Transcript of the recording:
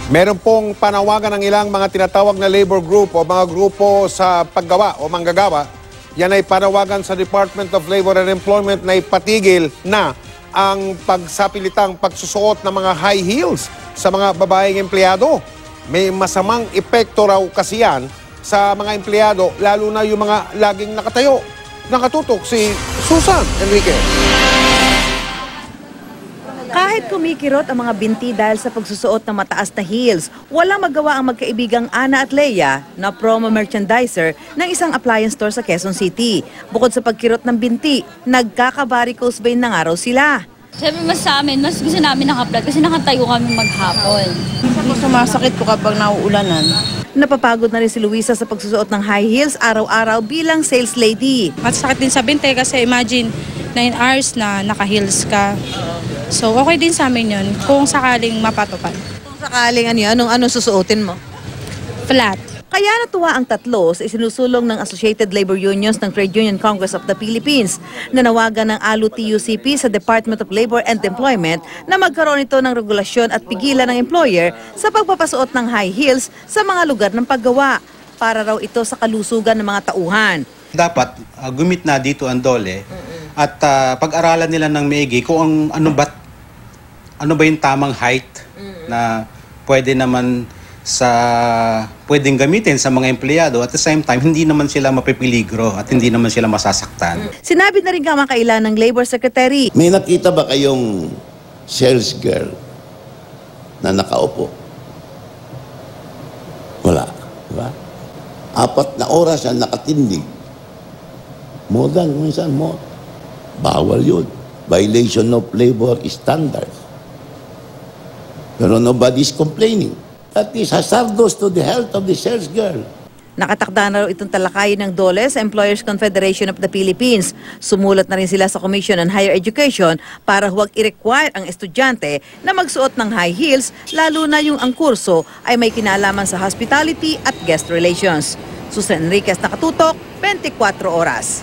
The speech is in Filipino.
Meron pong panawagan ng ilang mga tinatawag na labor group o mga grupo sa paggawa o manggagawa. Yan ay panawagan sa Department of Labor and Employment na ipatigil na ang pagsapilitang pagsusuot ng mga high heels sa mga babaeng empleyado. May masamang epekto raw kasi yan sa mga empleyado, lalo na yung mga laging nakatayo. Nakatutok si Susan Enrique. Kahit kumikirot ang mga binti dahil sa pagsusuot ng mataas na heels, walang magawa ang magkaibigang Ana at Leia na promo merchandiser ng isang appliance store sa Quezon City. Bukod sa pagkirot ng binti, nagkaka-varicose vein na nga raw sila. Siyempre mas sa amin, mas gusto namin naka-flat kasi nakatayo kami maghapon. Sumasakit ko kapag nauulanan. Napapagod na rin si Luisa sa pagsusuot ng high heels araw-araw bilang sales lady. At sakit din sa binte kasi imagine 9 hours na naka-heels ka. So okay din sa amin yun kung sakaling mapatupad. Kung sakaling anong susuotin mo? Flat. Kaya natuwa ang tatlo sa isinusulong ng Associated Labor Unions ng Trade Union Congress of the Philippines na nawagan ng ALU-TUCP sa Department of Labor and Employment na magkaroon ito ng regulasyon at pigilan ng employer sa pagpapasuot ng high heels sa mga lugar ng paggawa para raw ito sa kalusugan ng mga tauhan. Dapat gumit na dito ang DOLE at pag-aralan nila ng maigi kung ano ba yung tamang height na pwedeng gamitin sa mga empleyado. At the same time, hindi naman sila mapipiligro at hindi naman sila masasaktan. Sinabi na rin kamakailan ng Labor Secretary. May nakita ba kayong sales girl na nakaupo? Wala. Diba? 4 na oras na nakatindig. Minsan more. Bawal yun. Violation of labor standards. Pero nobody's complaining. That is hazardous to the health of the sales girl. Nakatakda na raw itong talakayin ng DOLE sa Employers Confederation of the Philippines. Sumulat na rin sila sa Commission on Higher Education para huwag i-require ang estudyante na magsuot ng high heels, lalo na yung ang kurso ay may kinalaman sa hospitality at guest relations. Susan Enriquez, Nakatutok, 24 Oras.